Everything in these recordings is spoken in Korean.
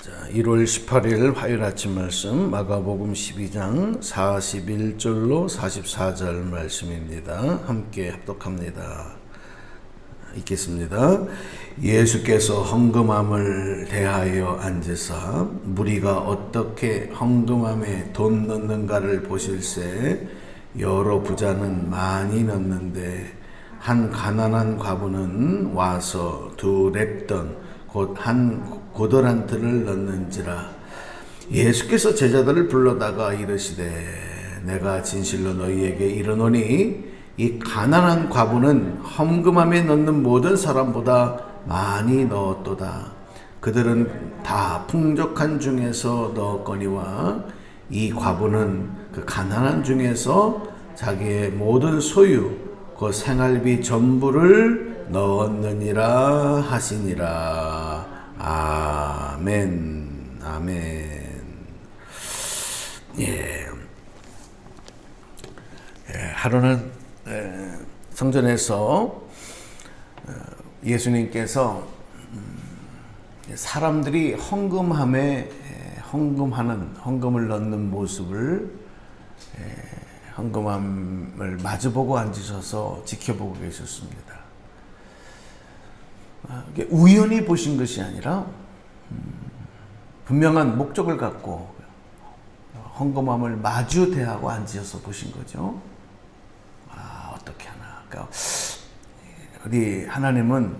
1월 18일 화요일 아침 말씀 마가복음 12장 41절로 44절 말씀입니다. 함께 합독합니다. 읽겠습니다. 예수께서 헌금함을 대하여 앉으사 무리가 어떻게 헌금함에 돈 넣는가를 보실새 여러 부자는 많이 넣는데 한 가난한 과부는 와서 2렙돈 곧 한 고더란트를 넣는지라. 예수께서 제자들을 불러다가 이르시되 내가 진실로 너희에게 이르노니 이 가난한 과부는 헌금함에 넣는 모든 사람보다 많이 넣었도다. 그들은 다 풍족한 중에서 넣었거니와 이 과부는 그 가난한 중에서 자기의 모든 소유 그 생활비 전부를 넣었느니라 하시니라. 아멘. 아멘. 하루는 성전에서 예수님께서 사람들이 헌금을 넣는 모습을 헌금함을 마주보고 앉으셔서 지켜보고 계셨습니다. 우연히 보신 것이 아니라 분명한 목적을 갖고 헌금함을 마주 대하고 앉으셔서 보신 거죠. 어떻게 하나. 그러니까 우리 하나님은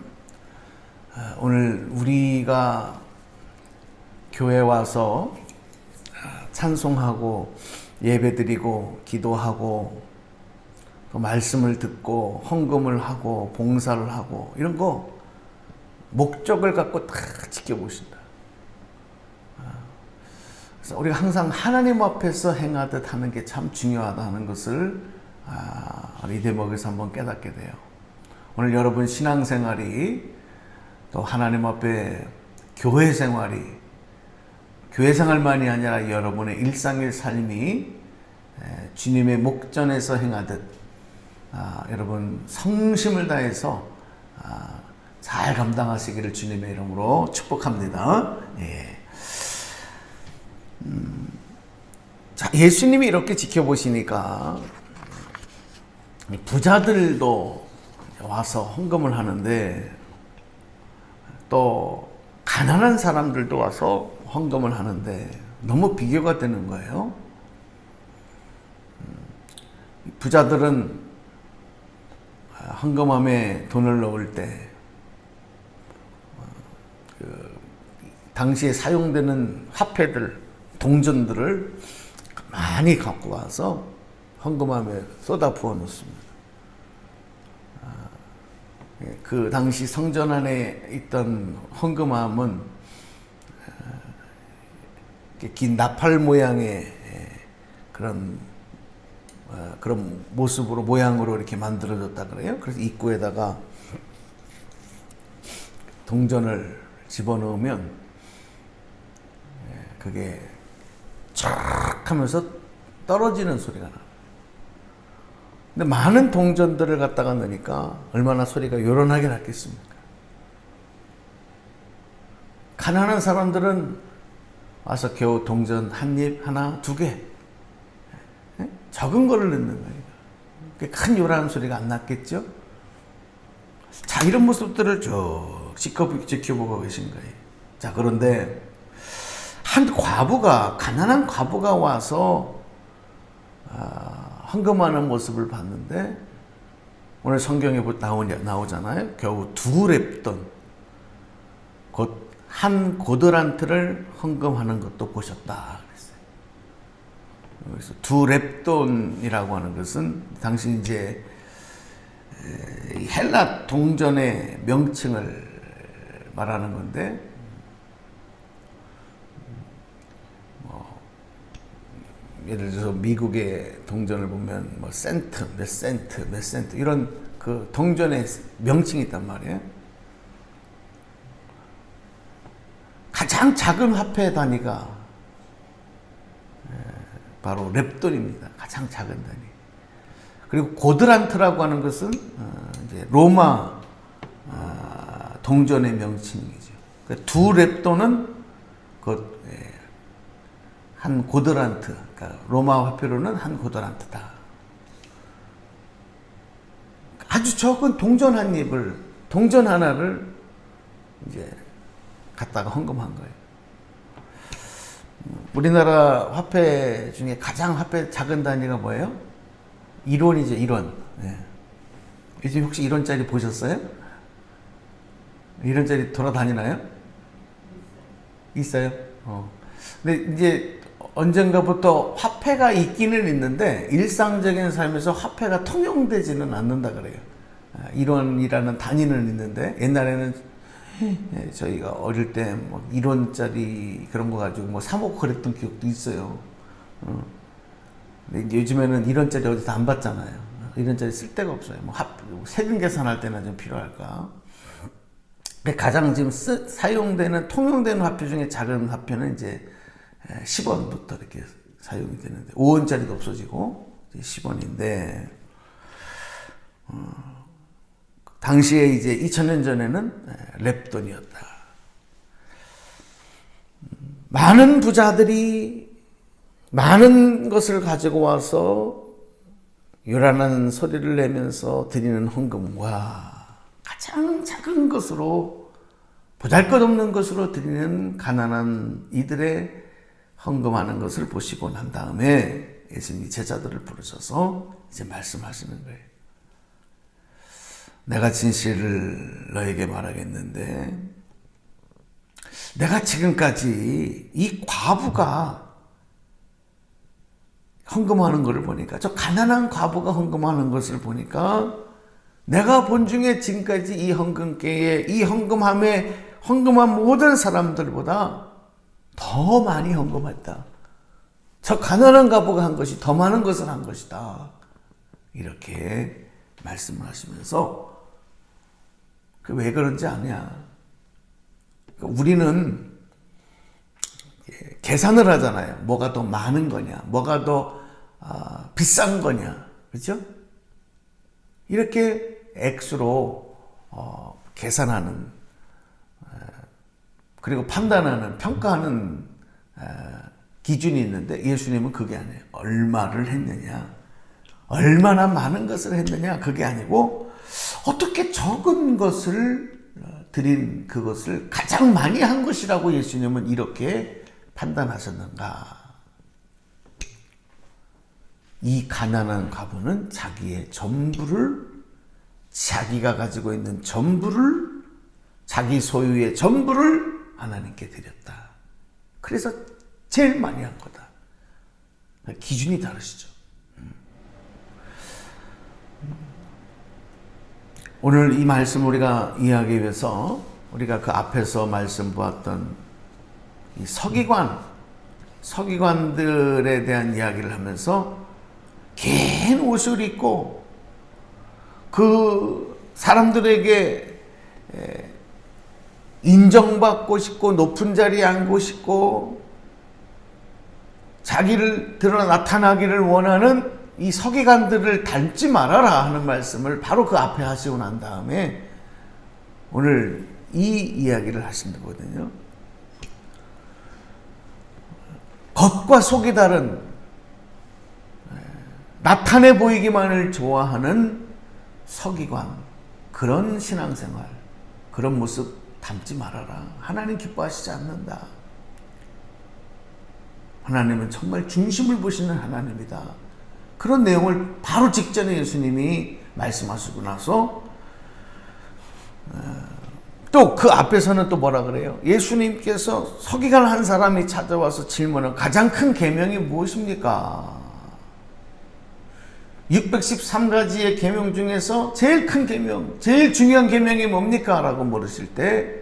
오늘 우리가 교회 와서 찬송하고 예배드리고 기도하고 또 말씀을 듣고 헌금을 하고 봉사를 하고 이런 거 목적을 갖고 다 지켜보신다. 그래서 우리가 항상 하나님 앞에서 행하듯 하는 게 참 중요하다는 것을 이 대목에서 한번 깨닫게 돼요. 오늘 여러분 신앙생활이 또 하나님 앞에 교회 생활만이 아니라 여러분의 일상의 삶이 주님의 목전에서 행하듯 여러분 성심을 다해서 잘 감당하시기를 주님의 이름으로 축복합니다. 자, 예수님이 이렇게 지켜보시니까 부자들도 와서 헌금을 하는데 또 가난한 사람들도 와서 헌금을 하는데 너무 비교가 되는 거예요. 부자들은 헌금함에 돈을 넣을 때 당시에 사용되는 화폐들, 동전들을 많이 갖고 와서 헌금함에 쏟아 부어 놓습니다. 그 당시 성전 안에 있던 헌금함은 긴 나팔 모양의 그런 모습으로 모양으로 이렇게 만들어졌다 그래요. 그래서 입구에다가 동전을 집어넣으면 그게 쫙 하면서 떨어지는 소리가 나요. 근데 많은 동전들을 갖다가 넣으니까 얼마나 소리가 요란하게 났겠습니까? 가난한 사람들은 와서 겨우 동전 한 입, 하나, 2개 적은 거를 넣는 거예요. 큰 요란한 소리가 안 났겠죠? 자, 이런 모습들을 쭉 지켜보고 계신 거예요. 자, 그런데 가난한 과부가 와서 헌금하는 모습을 봤는데 오늘 성경에 나오잖아요. 겨우 2렙돈 곧 한 고더란트를 헌금하는 것도 보셨다 그랬어요. 그래서 2렙돈이라고 하는 것은 당시 이제 헬라 동전의 명칭을 말하는 건데 예를 들어서 미국의 동전을 보면 뭐 센트, 몇 센트 이런 그 동전의 명칭이 있단 말이에요. 가장 작은 화폐 단위가 바로 렙돈입니다. 가장 작은 단위. 그리고 고드란트라고 하는 것은 이제 로마 동전의 명칭이죠. 그러니까 2렙돈은 한 고드란트, 그러니까 로마 화폐로는 한 고드란트다. 아주 적은 동전 하나를 이제 갖다가 헌금한 거예요. 우리나라 화폐 중에 가장 화폐 작은 단위가 뭐예요? 1원이죠, 1원. 네. 요즘 혹시 1원짜리 보셨어요? 1원짜리 돌아다니나요? 있어요? 근데 이제 언젠가부터 화폐가 있기는 있는데 일상적인 삶에서 화폐가 통용되지는 않는다 그래요. 1원이라는 단위는 있는데 옛날에는 저희가 어릴 때 뭐 1원짜리 그런 거 가지고 뭐 사먹고 그랬던 기억도 있어요. 근데 이제 요즘에는 1원짜리 어디서 안 받잖아요. 1원짜리 쓸 데가 없어요. 뭐 세금 계산할 때나 좀 필요할까. 가장 지금 사용되는 통용되는 화폐 중에 작은 화폐는 이제 10원부터 이렇게 사용이 되는데 5원짜리도 없어지고 10원인데 당시에 이제 2000년 전에는 랩돈이었다. 많은 부자들이 많은 것을 가지고 와서 요란한 소리를 내면서 드리는 헌금과 가장 작은 것으로 보잘것없는 것으로 드리는 가난한 이들의 헌금하는 것을 보시고 난 다음에 예수님이 제자들을 부르셔서 이제 말씀하시는 거예요. 내가 진실을 너에게 말하겠는데 내가 지금까지 이 과부가 헌금하는 것을 보니까 저 가난한 과부가 헌금하는 것을 보니까 내가 본 중에 지금까지 이 헌금계에 이 헌금한 모든 사람들보다 더 많이 헌금했다. 저 가난한 과부가 한 것이 더 많은 것을 한 것이다. 이렇게 말씀을 하시면서 왜 그런지 아냐. 우리는 계산을 하잖아요. 뭐가 더 많은 거냐, 뭐가 더 비싼 거냐, 그렇죠? 이렇게 액수로 계산하는 그리고 판단하는 평가하는 기준이 있는데 예수님은 그게 아니에요. 얼마를 했느냐, 얼마나 많은 것을 했느냐, 그게 아니고 어떻게 적은 것을 드린 그것을 가장 많이 한 것이라고 예수님은 이렇게 판단하셨는가. 이 가난한 과부는 자기의 전부를, 자기가 가지고 있는 전부를, 자기 소유의 전부를 하나님께 드렸다. 그래서 제일 많이 한 거다. 기준이 다르시죠. 오늘 이 말씀 우리가 이해하기 위해서 우리가 그 앞에서 말씀 보았던 이 서기관들에 대한 이야기를 하면서 긴 옷을 입고 그 사람들에게 인정받고 싶고 높은 자리에 앉고 싶고 자기를 드러나 나타나기를 원하는 이 서기관들을 닮지 말아라 하는 말씀을 바로 그 앞에 하시고 난 다음에 오늘 이 이야기를 하신 거거든요. 겉과 속이 다른 나타내 보이기만을 좋아하는 서기관, 그런 신앙생활, 그런 모습 담지 말아라. 하나님 기뻐하시지 않는다. 하나님은 정말 중심을 보시는 하나님이다. 그런 내용을 바로 직전에 예수님이 말씀하시고 나서 또 그 앞에서는 또 뭐라 그래요? 예수님께서 서기관 한 사람이 찾아와서 질문한 가장 큰 계명이 무엇입니까? 613가지의 계명 중에서 제일 큰 계명, 제일 중요한 계명이 뭡니까? 라고 물으실 때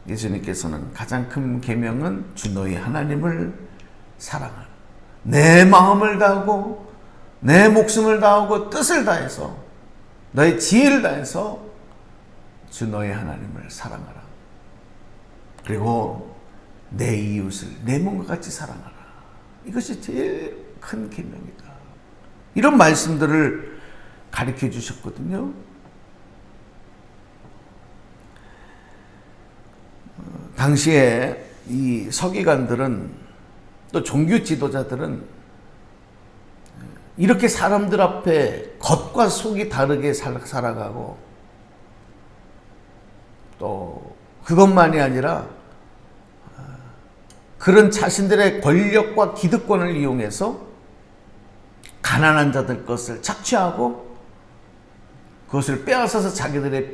예수님께서는 가장 큰 계명은 주 너희 하나님을 사랑하라. 내 마음을 다하고 내 목숨을 다하고 뜻을 다해서 너의 지혜를 다해서 주 너의 하나님을 사랑하라. 그리고 내 이웃을 내 몸과 같이 사랑하라. 이것이 제일 큰 계명이다. 이런 말씀들을 가르쳐 주셨거든요. 당시에 이 서기관들은 또 종교 지도자들은 이렇게 사람들 앞에 겉과 속이 다르게 살아가고 또 그것만이 아니라 그런 자신들의 권력과 기득권을 이용해서 가난한 자들 것을 착취하고 그것을 빼앗아서 자기들의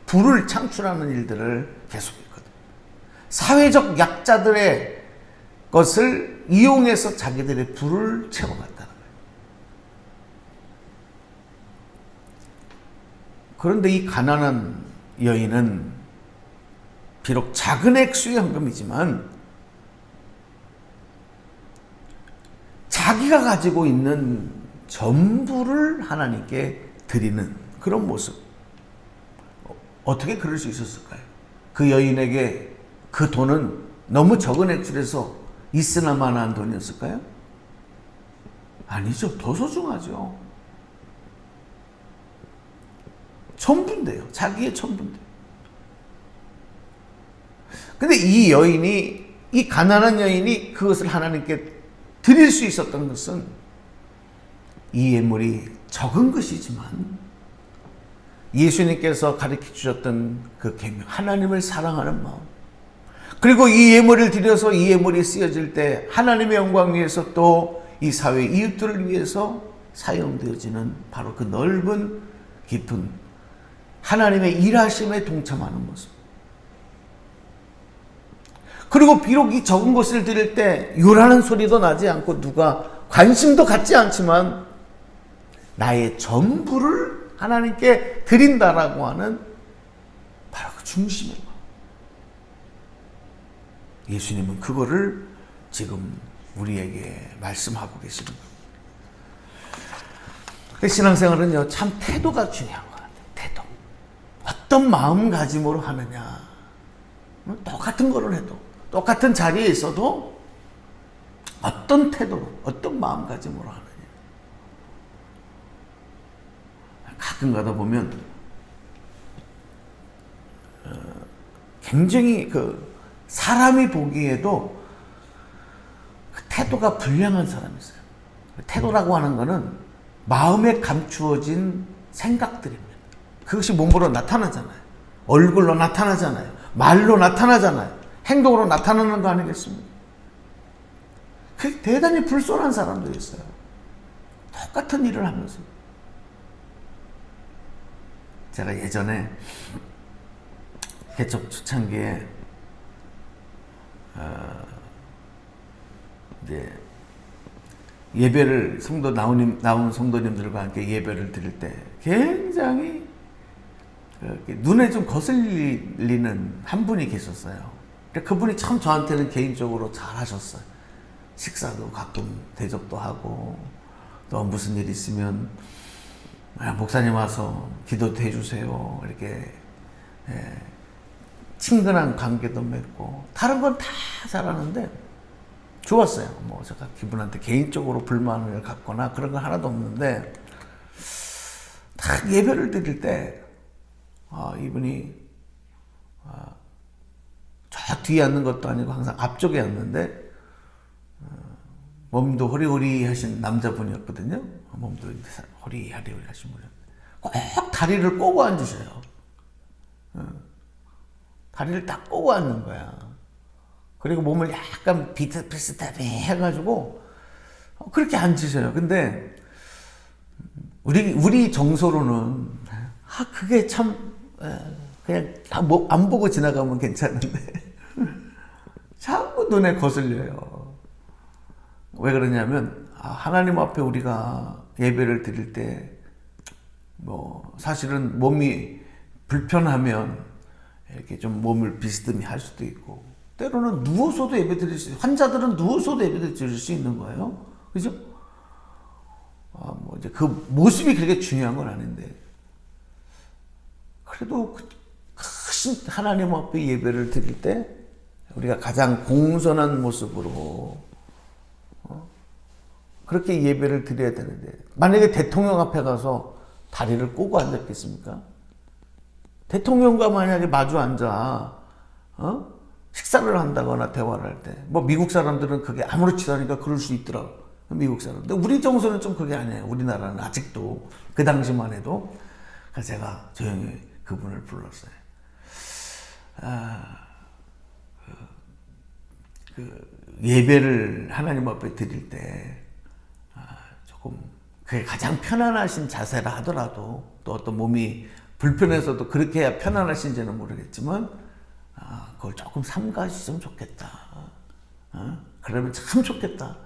부를 창출하는 일들을 계속했거든. 사회적 약자들의 것을 이용해서 자기들의 부를 채워갔다는 거예요. 그런데 이 가난한 여인은 비록 작은 액수의 헌금이지만 자기가 가지고 있는 전부를 하나님께 드리는 그런 모습. 어떻게 그럴 수 있었을까요? 그 여인에게 그 돈은 너무 적은 액수라서 있으나 마나한 돈이었을까요? 아니죠. 더 소중하죠. 전부인데요. 자기의 전부인데. 근데 이 가난한 여인이 그것을 하나님께 드릴 수 있었던 것은 이 예물이 적은 것이지만 예수님께서 가르쳐 주셨던 그 계명, 하나님을 사랑하는 마음, 그리고 이 예물을 드려서 이 예물이 쓰여질 때 하나님의 영광 위해서 또 이 사회 이웃들을 위해서 사용되어지는 바로 그 넓은 깊은 하나님의 일하심에 동참하는 모습. 그리고 비록 이 적은 것을 드릴 때 요라는 소리도 나지 않고 누가 관심도 갖지 않지만 나의 전부를 하나님께 드린다라고 하는 바로 그 중심의 마음. 예수님은 그거를 지금 우리에게 말씀하고 계시는 겁니다. 신앙생활은요, 참 태도가 중요한 것 같아요. 태도. 어떤 마음가짐으로 하느냐. 똑같은 거를 해도, 똑같은 자리에 있어도 어떤 태도로, 어떤 마음가짐으로 하느냐. 가끔 가다 보면 굉장히 사람이 보기에도 그 태도가 불량한 사람이 있어요. 태도라고 하는 거는 마음에 감추어진 생각들입니다. 그것이 몸으로 나타나잖아요. 얼굴로 나타나잖아요. 말로 나타나잖아요. 행동으로 나타나는 거 아니겠습니까? 그게 대단히 불손한 사람들이 있어요. 똑같은 일을 하면서. 제가 예전에 개척 초창기에 이제 예배를 나온 성도님들과 함께 예배를 드릴 때 굉장히 눈에 좀 거슬리는 한 분이 계셨어요. 그분이 참 저한테는 개인적으로 잘 하셨어요. 식사도 가끔 대접도 하고 또 무슨 일 있으면 목사님 와서 기도도 해주세요. 이렇게 친근한 관계도 맺고 다른 건 다 잘하는데 좋았어요. 뭐 제가 그분한테 개인적으로 불만을 갖거나 그런 건 하나도 없는데 딱 예배를 드릴 때 이분이 저 뒤에 앉는 것도 아니고 항상 앞쪽에 앉는데 몸도 호리호리하신 남자분이었거든요. 몸도 호리호리하신 분이었는데 꼭 다리를 꼬고 앉으셔요. 다리를 딱 꼬고 앉는 거야. 그리고 몸을 약간 비슷비슷하게 해가지고 그렇게 앉으셔요. 근데 우리 정서로는 그게 참 그냥 안 보고 지나가면 괜찮은데 자꾸 눈에 거슬려요. 왜 그러냐면 하나님 앞에 우리가 예배를 드릴 때 뭐 사실은 몸이 불편하면 이렇게 좀 몸을 비스듬히 할 수도 있고 때로는 누워서도 예배 드릴 수 있어요. 환자들은 누워서도 예배 드릴 수 있는 거예요. 그죠? 뭐 이제 그 모습이 그렇게 중요한 건 아닌데 그래도 크신 하나님 앞에 예배를 드릴 때 우리가 가장 공손한 모습으로 그렇게 예배를 드려야 되는데 만약에 대통령 앞에 가서 다리를 꼬고 앉았겠습니까? 대통령과 만약에 마주 앉아 식사를 한다거나 대화를 할 때, 뭐 미국 사람들은 그게 아무렇지도 않으니까 그럴 수 있더라고. 미국 사람들. 근데 우리 정서는 좀 그게 아니에요. 우리나라는 아직도 그 당시만 해도. 그래서 제가 조용히 그분을 불렀어요. 예배를 하나님 앞에 드릴 때 조금 그게 가장 편안하신 자세라 하더라도, 또 어떤 몸이 불편해서도 그렇게 해야 편안하신지는 모르겠지만 그걸 조금 삼가시면 좋겠다. 그러면 참 좋겠다.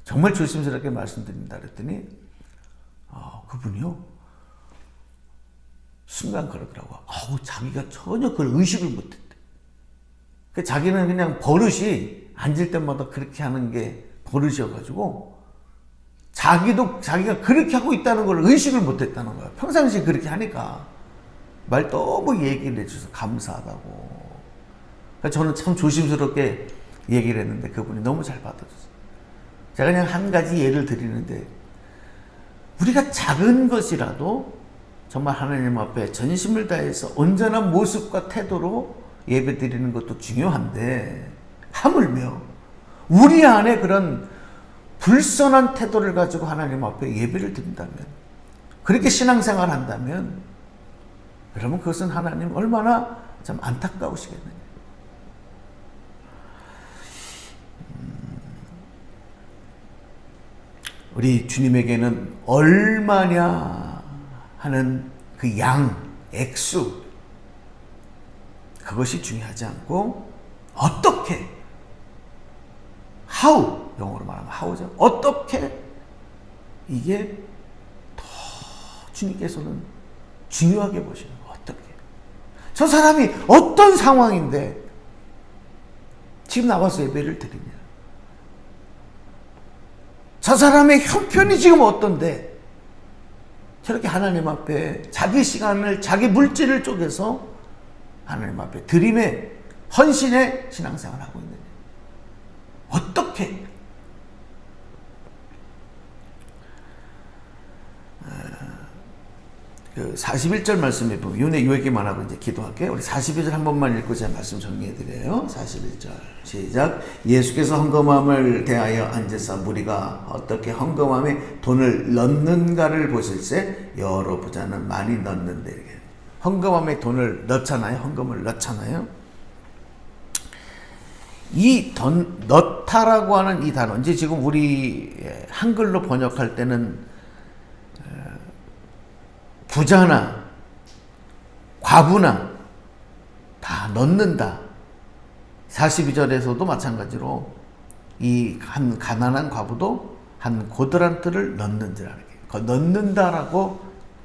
정말 조심스럽게 말씀드립니다. 그랬더니 그분이요, 순간 그러더라고. 자기가 전혀 그걸 의식을 못했대. 자기는 그냥 버릇이 앉을 때마다 그렇게 하는 게 버릇이어가지고 자기가 그렇게 하고 있다는 걸 의식을 못했다는 거야. 평상시에 그렇게 하니까 말 너무 얘기를 해줘서 감사하다고. 저는 참 조심스럽게 얘기를 했는데 그분이 너무 잘 받아줬어요. 제가 그냥 한 가지 예를 드리는데, 우리가 작은 것이라도 정말 하나님 앞에 전심을 다해서 온전한 모습과 태도로 예배 드리는 것도 중요한데, 하물며 우리 안에 그런 불선한 태도를 가지고 하나님 앞에 예배를 드린다면, 그렇게 신앙생활 한다면, 여러분 그것은 하나님 얼마나 참 안타까우시겠느냐. 우리 주님에게는 얼마냐 하는 그 양, 액수, 그것이 중요하지 않고 어떻게, how, 영어로 말하면 how죠. 어떻게, 이게 더 주님께서는 중요하게 보시는 거예요. 어떻게. 저 사람이 어떤 상황인데 지금 나와서 예배를 드리냐. 저 사람의 형편이 지금 어떤데 저렇게 하나님 앞에 자기 시간을, 자기 물질을 쪼개서 하나님 앞에 드림의 헌신의 신앙생활을 하고 있느냐. 어떻게. 그 41절 말씀에 보면, 요 얘기만 하고 이제 기도할게요. 우리 42절 한 번만 읽고 제가 말씀 정리해드려요. 41절 시작. 예수께서 헌금함을 대하여 앉으사 무리가 어떻게 헌금함에 돈을 넣는가를 보실세 여러 부자는 많이 넣는데. 이렇게 헌금함에 돈을 넣잖아요. 헌금을 넣잖아요. 이 돈 넣다라고 하는 이 단어, 이제 지금 우리 한글로 번역할 때는 부자나 과부나 다 넣는다. 42절에서도 마찬가지로 이 한 가난한 과부도 한 고드란트를 넣는지라, 이렇게 넣는다라고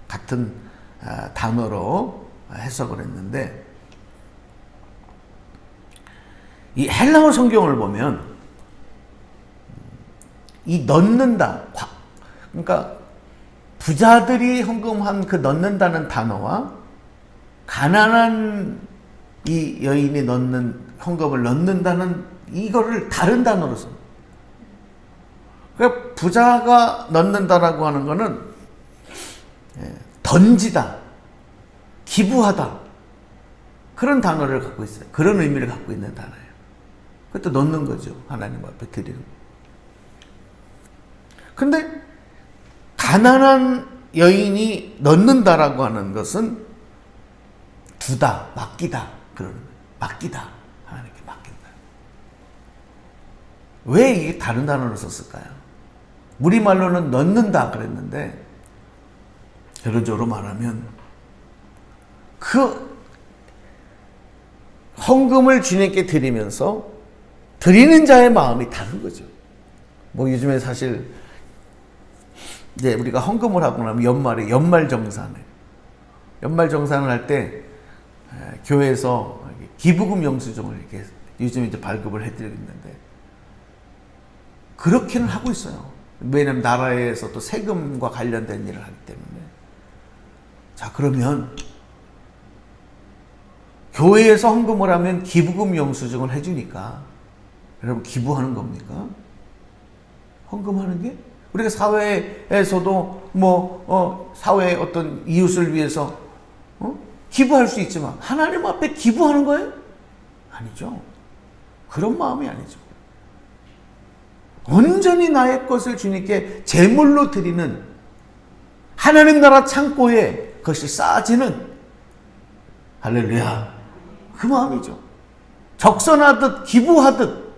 같은 단어로 해석을 했는데, 이 헬라어 성경을 보면 이 넣는다, 그러니까 부자들이 헌금한 그 넣는다는 단어와 가난한 이 여인이 넣는, 헌금을 넣는다는 이거를 다른 단어로 씁니다. 그러니까 부자가 넣는다라고 하는 거는 던지다, 기부하다, 그런 단어를 갖고 있어요. 그런 의미를 갖고 있는 단어예요. 그것도 넣는 거죠. 하나님 앞에 드리는 거. 근데 가난한 여인이 넣는다라고 하는 것은 두다, 맡기다, 그러는 거예요. 맡기다, 하나님께 맡긴다. 왜 이게 다른 단어를 썼을까요? 우리말로는 넣는다 그랬는데, 결론적으로 말하면 그 헌금을 주님께 드리면서 드리는 자의 마음이 다른 거죠. 뭐 요즘에 사실 이제 우리가 헌금을 하고 나면 연말에 연말정산을 할 때 교회에서 기부금 영수증을 이렇게 요즘 이제 발급을 해드리고 있는데, 그렇게는 하고 있어요. 왜냐면 나라에서 또 세금과 관련된 일을 하기 때문에. 자, 그러면 교회에서 헌금을 하면 기부금 영수증을 해주니까 여러분 기부하는 겁니까? 헌금하는 게? 우리가 사회에서도 사회의 어떤 이웃을 위해서 기부할 수 있지만 하나님 앞에 기부하는 거예요? 아니죠. 그런 마음이 아니죠. 온전히 나의 것을 주님께 제물로 드리는 하나님 나라 창고에 그것이 쌓아지는 할렐루야 그 마음이죠. 적선하듯 기부하듯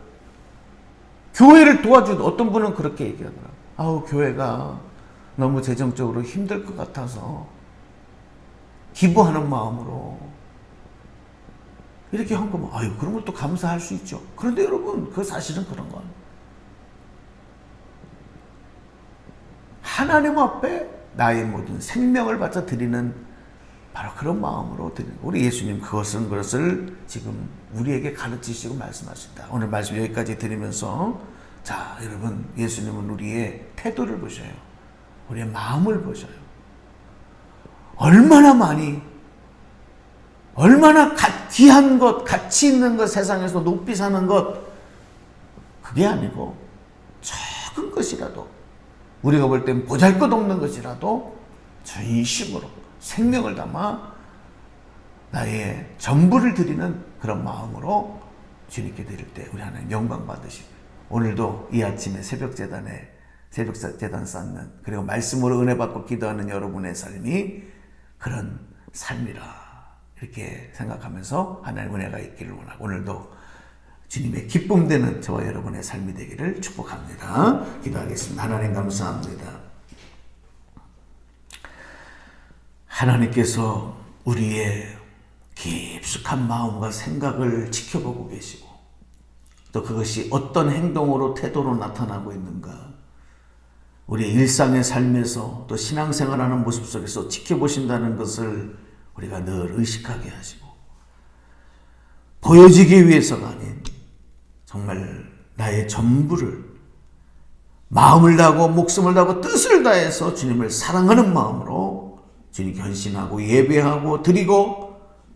교회를 도와주듯 어떤 분은 그렇게 얘기하더라고요. 아우 교회가 너무 재정적으로 힘들 것 같아서 기부하는 마음으로 이렇게 한 거면 아유 그런 걸 또 감사할 수 있죠. 그런데 여러분 그 사실은 그런 건 하나님 앞에 나의 모든 생명을 바쳐 드리는 바로 그런 마음으로 드리는 우리 예수님 그것을 지금 우리에게 가르치시고 말씀하신다. 오늘 말씀 여기까지 드리면서 자 여러분 예수님은 우리의 태도를 보셔요. 우리의 마음을 보셔요. 얼마나 많이 얼마나 귀한 것 가치 있는 것 세상에서 높이 사는 것 그게 아니고 작은 것이라도 우리가 볼 땐 보잘것없는 것이라도 전심으로 생명을 담아 나의 전부를 드리는 그런 마음으로 주님께 드릴 때 우리 하나님 영광 받으시고 오늘도 이 아침에 새벽 재단 쌓는 그리고 말씀으로 은혜 받고 기도하는 여러분의 삶이 그런 삶이라 이렇게 생각하면서 하나님 은혜가 있기를 원하고 오늘도 주님의 기쁨 되는 저와 여러분의 삶이 되기를 축복합니다. 기도하겠습니다. 하나님 감사합니다. 하나님께서 우리의 깊숙한 마음과 생각을 지켜보고 계시고 또 그것이 어떤 행동으로 태도로 나타나고 있는가 우리의 일상의 삶에서 또 신앙생활하는 모습 속에서 지켜보신다는 것을 우리가 늘 의식하게 하시고 보여지기 위해서가 아닌 정말 나의 전부를 마음을 다하고 목숨을 다하고 뜻을 다해서 주님을 사랑하는 마음으로 주님께 헌신하고 예배하고 드리고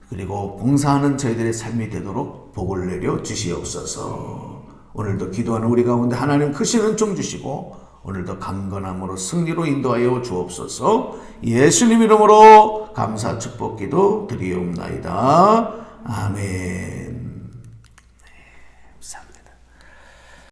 그리고 봉사하는 저희들의 삶이 되도록 복을 내려 주시옵소서. 오늘도 기도하는 우리 가운데 하나님 크신 은총 주시고 오늘도 강건함으로 승리로 인도하여 주옵소서. 예수님 이름으로 감사 축복 기도 드리옵나이다. 아멘.